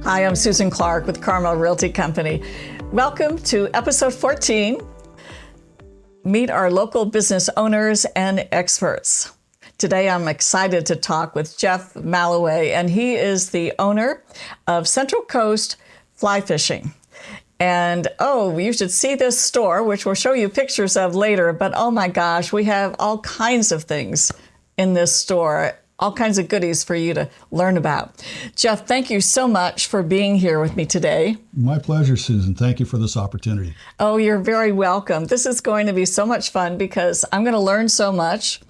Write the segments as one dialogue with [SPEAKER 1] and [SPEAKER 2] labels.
[SPEAKER 1] Hi, I'm Susan Clark with Carmel Realty Company. Welcome to episode 14. Meet our local business owners and experts. Today, I'm excited to talk with Jeff Malloway, and he is the owner of Central Coast Fly Fishing. And you should see this store, which we'll show you pictures of later, but oh my gosh, we have all kinds of things in this store, all kinds of goodies for you to learn about. Jeff, thank you so much for being here with me today.
[SPEAKER 2] My pleasure, Susan. Thank you for this opportunity.
[SPEAKER 1] Oh, you're very welcome. This is going to be so much fun because I'm going to learn so much,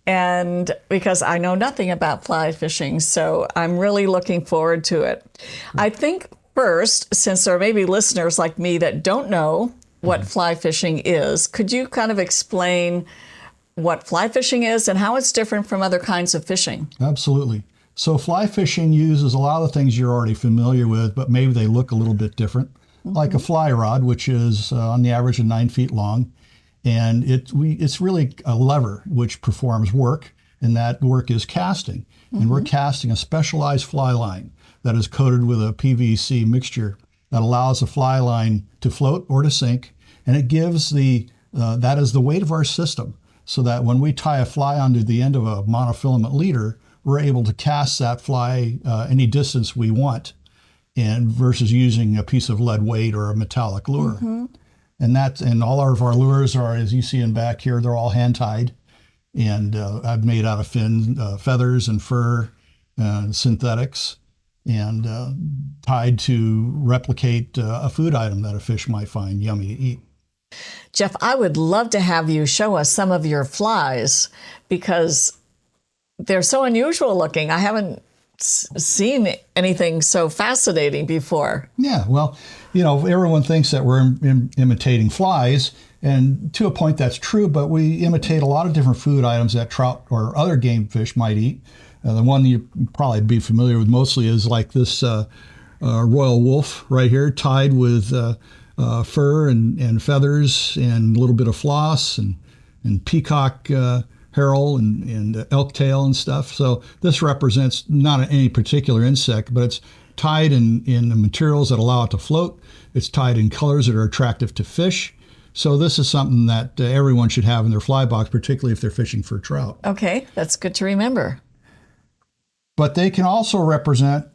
[SPEAKER 1] and because I know nothing about fly fishing, so I'm really looking forward to it. I think first, since there may be listeners like me that don't know what fly fishing is, could you kind of explain what fly fishing is and how it's different from other kinds of fishing?
[SPEAKER 2] Absolutely. So fly fishing uses a lot of the things you're already familiar with, but maybe they look a little bit different, like a fly rod, which is on the average of 9 feet long. And it's really a lever which performs work, and that work is casting. And we're casting a specialized fly line that is coated with a PVC mixture that allows the fly line to float or to sink, and it gives that is the weight of our system, so that when we tie a fly onto the end of a monofilament leader, we're able to cast that fly any distance we want, and versus using a piece of lead weight or a metallic lure. And all of our lures are, as you see in back here, they're all hand tied, and I've made out of feathers and fur and synthetics, and tied to replicate a food item that a fish might find yummy to eat.
[SPEAKER 1] Jeff, I would love to have you show us some of your flies because they're so unusual looking. I haven't seen anything so fascinating before.
[SPEAKER 2] Yeah, well, everyone thinks that we're imitating flies, and to a point that's true, but we imitate a lot of different food items that trout or other game fish might eat. The one you probably be familiar with mostly is like this royal wolf right here, tied with fur and feathers and a little bit of floss and peacock herald and elk tail and stuff. So this represents not any particular insect, but it's tied in the materials that allow it to float. It's tied in colors that are attractive to fish. So this is something that everyone should have in their fly box, particularly if they're fishing for trout.
[SPEAKER 1] Okay, that's good to remember.
[SPEAKER 2] But they can also represent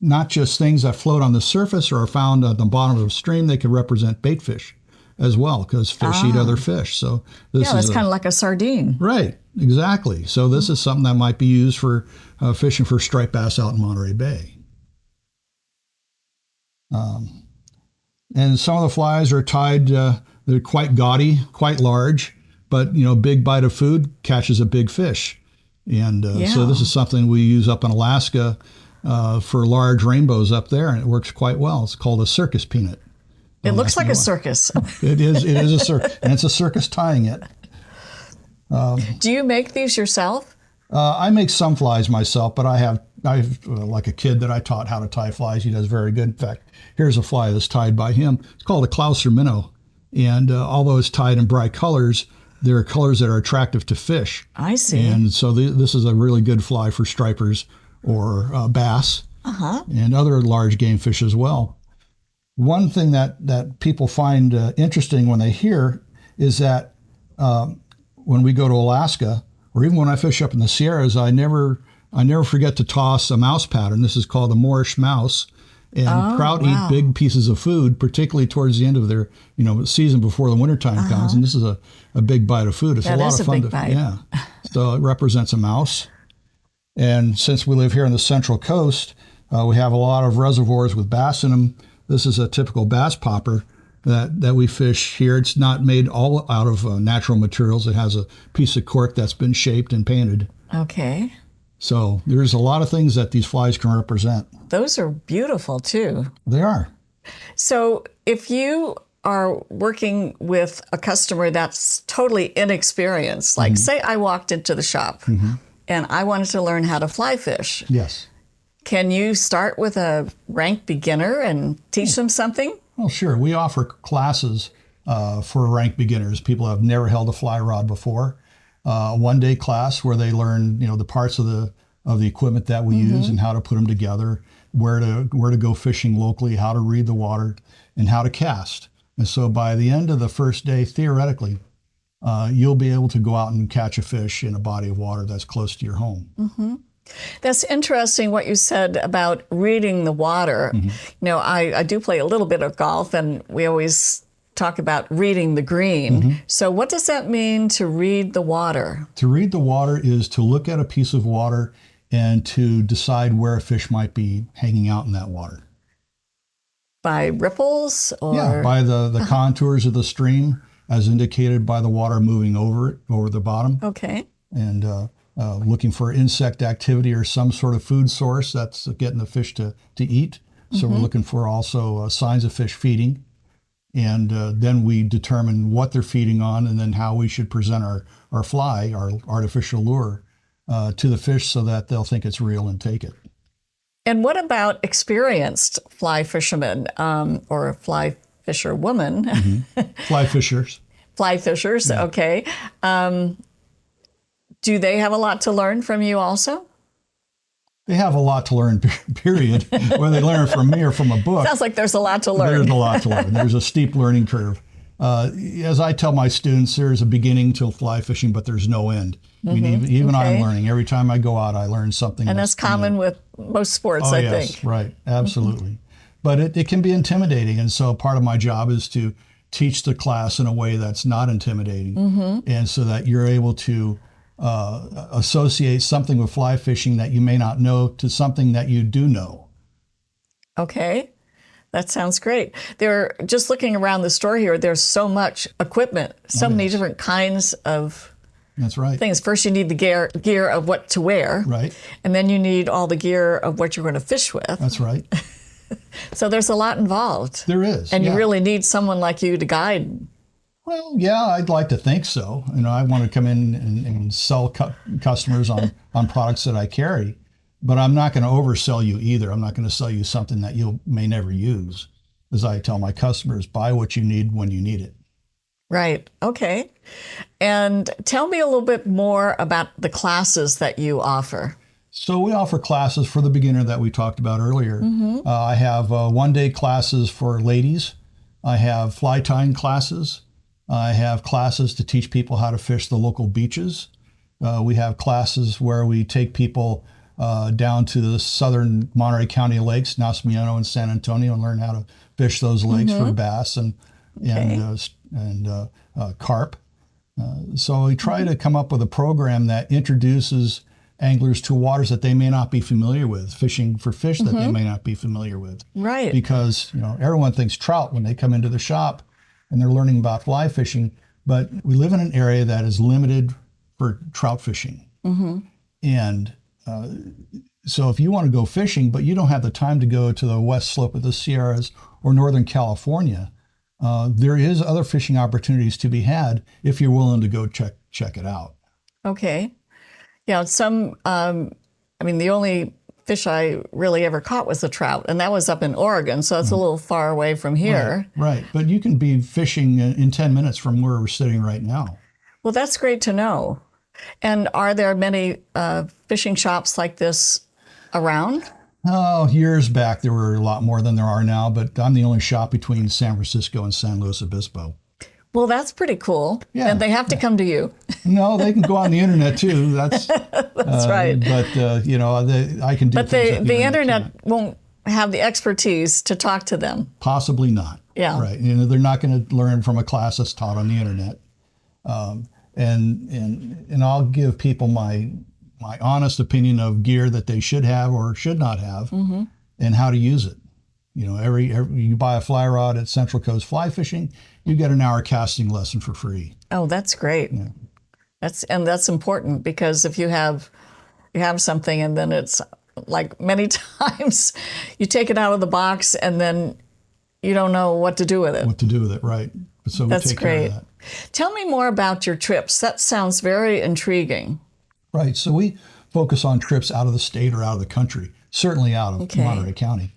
[SPEAKER 2] not just things that float on the surface or are found at the bottom of a stream. They can represent bait fish as well, because fish eat other fish. So
[SPEAKER 1] that's kind of like a sardine.
[SPEAKER 2] Right, exactly. So this is something that might be used for fishing for striped bass out in Monterey Bay. And some of the flies are tied, they're quite gaudy, quite large, but big bite of food catches a big fish. And so this is something we use up in Alaska for large rainbows up there, and it works quite well. It's called a circus peanut.
[SPEAKER 1] It looks like a circus.
[SPEAKER 2] It is a circus, and it's a circus tying it.
[SPEAKER 1] Do you make these yourself?
[SPEAKER 2] I make some flies myself, but I've like a kid that I taught how to tie flies. He does very good. In fact, here's a fly that's tied by him. It's called a Clouser minnow, and although it's tied in bright colors, there are colors that are attractive to fish.
[SPEAKER 1] I see.
[SPEAKER 2] And so this is a really good fly for stripers or bass and other large game fish as well. One thing that people find interesting when they hear is that when we go to Alaska, or even when I fish up in the Sierras, I never forget to toss a mouse pattern. This is called a Moorish mouse. And trout eat big pieces of food, particularly towards the end of their season before the wintertime comes. And this is a big bite of food. It's a lot of fun. Yeah. So it represents a mouse. And since we live here on the Central Coast, we have a lot of reservoirs with bass in them. This is a typical bass popper that we fish here. It's not made all out of natural materials. It has a piece of cork that's been shaped and painted.
[SPEAKER 1] Okay.
[SPEAKER 2] So there's a lot of things that these flies can represent.
[SPEAKER 1] Those are beautiful too.
[SPEAKER 2] They are.
[SPEAKER 1] So if you are working with a customer that's totally inexperienced, like say I walked into the shop and I wanted to learn how to fly fish.
[SPEAKER 2] Yes.
[SPEAKER 1] Can you start with a rank beginner and teach them something?
[SPEAKER 2] Well, sure. We offer classes for rank beginners, people who have never held a fly rod before. A one-day class where they learn, the parts of the equipment that we use and how to put them together. where to go fishing locally, how to read the water, and how to cast. And so by the end of the first day, theoretically, you'll be able to go out and catch a fish in a body of water that's close to your home.
[SPEAKER 1] That's interesting what you said about reading the water. You know, I do play a little bit of golf, and we always talk about reading the green. So what does that mean to read the water?
[SPEAKER 2] To read the water is to look at a piece of water and to decide where a fish might be hanging out in that water.
[SPEAKER 1] By ripples or?
[SPEAKER 2] Yeah, by the contours of the stream as indicated by the water moving over it, over the bottom.
[SPEAKER 1] Okay.
[SPEAKER 2] And looking for insect activity or some sort of food source that's getting the fish to eat. So we're looking for also signs of fish feeding. And then we determine what they're feeding on and then how we should present our fly, our artificial lure, to the fish so that they'll think it's real and take it.
[SPEAKER 1] And what about experienced fly fishermen or fly fisher woman?
[SPEAKER 2] Fly fishers.
[SPEAKER 1] Fly fishers, okay. Do they have a lot to learn from you also?
[SPEAKER 2] They have a lot to learn, period. Whether they learn from me or from a book.
[SPEAKER 1] Sounds like there's a lot to learn.
[SPEAKER 2] There's a lot to learn. There's a steep learning curve. As I tell my students, there's a beginning to fly fishing, but there's no end. I mean, even I'm learning. Every time I go out, I learn something.
[SPEAKER 1] And that's common with most sports, I think.
[SPEAKER 2] Right. Absolutely. But it can be intimidating. And so part of my job is to teach the class in a way that's not intimidating. And so that you're able to associate something with fly fishing that you may not know to something that you do know.
[SPEAKER 1] Okay. That sounds great. Just looking around the store here, there's so much equipment, so many different kinds of
[SPEAKER 2] That's right.
[SPEAKER 1] things. First, you need the gear of what to wear.
[SPEAKER 2] Right.
[SPEAKER 1] And then you need all the gear of what you're going to fish with.
[SPEAKER 2] That's right.
[SPEAKER 1] So there's a lot involved.
[SPEAKER 2] There is.
[SPEAKER 1] And you really need someone like you to guide.
[SPEAKER 2] Well, yeah, I'd like to think so. You know, I want to come in and sell customers on products that I carry, but I'm not going to oversell you either. I'm not going to sell you something that you may never use. As I tell my customers, buy what you need when you need it.
[SPEAKER 1] Right. Okay. And tell me a little bit more about the classes that you offer.
[SPEAKER 2] So we offer classes for the beginner that we talked about earlier. I have one-day classes for ladies. I have fly tying classes. I have classes to teach people how to fish the local beaches. We have classes where we take people down to the southern Monterey County lakes, Nacimiento and San Antonio, and learn how to fish those lakes for bass and carp. So we try to come up with a program that introduces anglers to waters that they may not be familiar with, fishing for fish that they may not be familiar with.
[SPEAKER 1] Right.
[SPEAKER 2] Because, you know, everyone thinks trout when they come into the shop and they're learning about fly fishing, but we live in an area that is limited for trout fishing. And so if you want to go fishing, but you don't have the time to go to the west slope of the Sierras or Northern California, there is other fishing opportunities to be had if you're willing to go check it out.
[SPEAKER 1] Okay. Yeah, the only fish I really ever caught was a trout, and that was up in Oregon, so it's a little far away from here.
[SPEAKER 2] Right. But you can be fishing in 10 minutes from where we're sitting right now.
[SPEAKER 1] Well, that's great to know. And are there many fishing shops like this around?
[SPEAKER 2] Oh, years back, there were a lot more than there are now, but I'm the only shop between San Francisco and San Luis Obispo.
[SPEAKER 1] Well, that's pretty cool.
[SPEAKER 2] Yeah.
[SPEAKER 1] And they have to come to you.
[SPEAKER 2] No, they can go on the internet too. That's
[SPEAKER 1] right.
[SPEAKER 2] But I can do.
[SPEAKER 1] But the internet won't have the expertise to talk to them.
[SPEAKER 2] Possibly not.
[SPEAKER 1] Yeah.
[SPEAKER 2] Right. You know, they're not going to learn from a class that's taught on the internet. And I'll give people my honest opinion of gear that they should have or should not have, and how to use it. You know, every you buy a fly rod at Central Coast Fly Fishing, you get an hour casting lesson for free.
[SPEAKER 1] Oh, that's great. Yeah. That's important, because if you have something and then it's like many times you take it out of the box and then you don't know what to do with it.
[SPEAKER 2] What to do with it, right? So we take care of that.
[SPEAKER 1] Tell me more about your trips. That sounds very intriguing.
[SPEAKER 2] Right. So we focus on trips out of the state or out of the country, certainly out of Monterey County.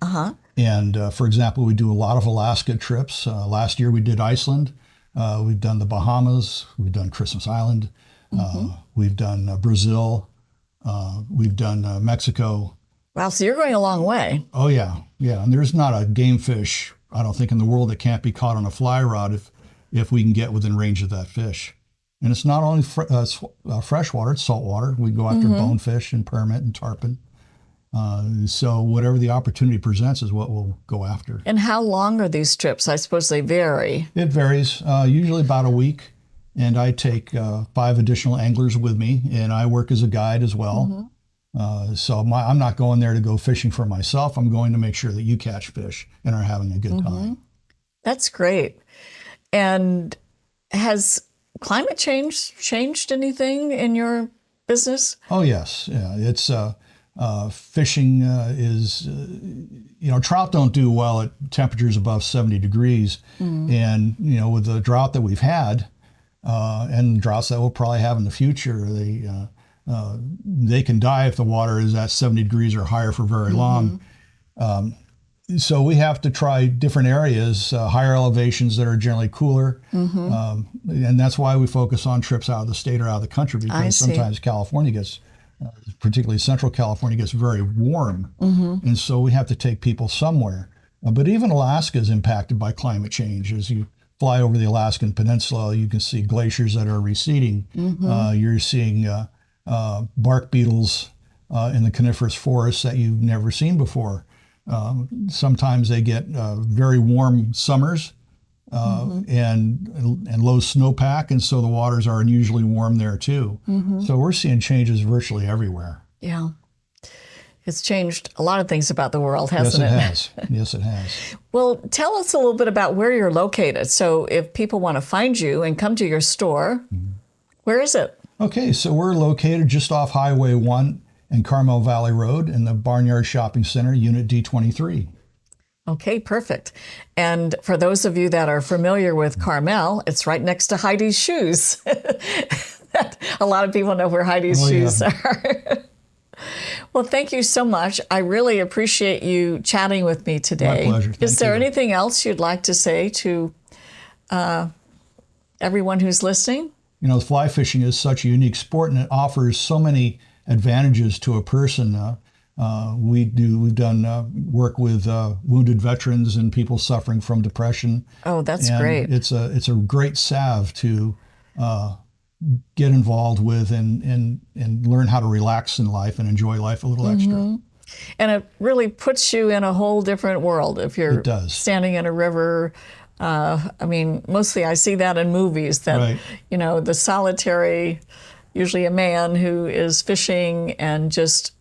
[SPEAKER 2] And for example, we do a lot of Alaska trips. Last year we did Iceland. We've done the Bahamas. We've done Christmas Island. We've done Brazil. We've done Mexico.
[SPEAKER 1] Wow, so you're going a long way.
[SPEAKER 2] Oh yeah, yeah. And there's not a game fish, I don't think, in the world that can't be caught on a fly rod if we can get within range of that fish. And it's not only freshwater; it's saltwater. We go after bonefish and permit and tarpon. So whatever the opportunity presents is what we'll go after.
[SPEAKER 1] And how long are these trips? I suppose they vary.
[SPEAKER 2] It varies, usually about a week. And I take 5 additional anglers with me, and I work as a guide as well. So I'm not going there to go fishing for myself. I'm going to make sure that you catch fish and are having a good time.
[SPEAKER 1] That's great. And has climate change changed anything in your business?
[SPEAKER 2] Oh yes, yeah. It's fishing is trout don't do well at temperatures above 70 degrees, and with the drought that we've had, and droughts that we'll probably have in the future, they can die if the water is at 70 degrees or higher for very long. So we have to try different areas, higher elevations that are generally cooler. And that's why we focus on trips out of the state or out of the country, because sometimes California gets, particularly Central California, gets very warm. And so we have to take people somewhere. But even Alaska is impacted by climate change. As you fly over the Alaskan Peninsula, you can see glaciers that are receding. You're seeing bark beetles in the coniferous forests that you've never seen before. Sometimes they get very warm summers and low snowpack, and so the waters are unusually warm there too. So we're seeing changes virtually everywhere.
[SPEAKER 1] Yeah. It's changed a lot of things about the world, hasn't it?
[SPEAKER 2] Yes, it has. Yes, it has.
[SPEAKER 1] Well, tell us a little bit about where you're located. So if people want to find you and come to your store, where is it?
[SPEAKER 2] Okay, so we're located just off Highway 1 and Carmel Valley Road in the Barnyard Shopping Center, Unit D23.
[SPEAKER 1] Okay, perfect. And for those of you that are familiar with Carmel, it's right next to Heidi's Shoes. A lot of people know where Heidi's Shoes are. Well, thank you so much. I really appreciate you chatting with me today.
[SPEAKER 2] My pleasure.
[SPEAKER 1] Is there anything else you'd like to say to everyone who's listening?
[SPEAKER 2] Fly fishing is such a unique sport, and it offers so many advantages to a person. We've done work with wounded veterans and people suffering from depression.
[SPEAKER 1] Oh, that's
[SPEAKER 2] and
[SPEAKER 1] great.
[SPEAKER 2] It's a great salve to get involved with and learn how to relax in life and enjoy life a little extra.
[SPEAKER 1] And it really puts you in a whole different world if you're standing in a river. Mostly I see that in movies that, the solitary, usually a man who is fishing and just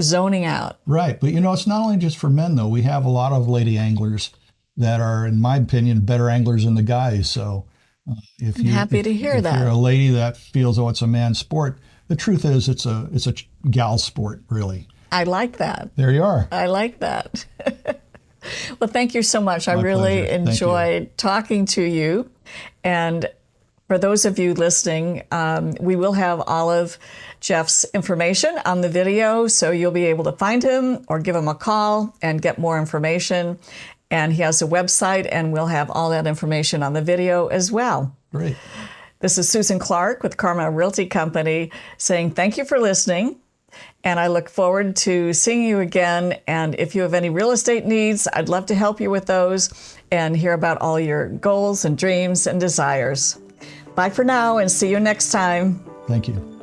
[SPEAKER 1] zoning out.
[SPEAKER 2] Right. But, it's not only just for men, though. We have a lot of lady anglers that are, in my opinion, better anglers than the guys. So if
[SPEAKER 1] I'm happy to hear that.
[SPEAKER 2] If you're a lady that feels, it's a man's sport, the truth is it's a gal sport, really.
[SPEAKER 1] I like that.
[SPEAKER 2] There you are.
[SPEAKER 1] I like that. Well, thank you so much. I really enjoyed talking to you. And for those of you listening, we will have all of Jeff's information on the video, so you'll be able to find him or give him a call and get more information. And he has a website, and we'll have all that information on the video as well.
[SPEAKER 2] Great.
[SPEAKER 1] This is Susan Clark with Carmel Realty Company saying thank you for listening. And I look forward to seeing you again. And if you have any real estate needs, I'd love to help you with those and hear about all your goals and dreams and desires. Bye for now, and see you next time.
[SPEAKER 2] Thank you.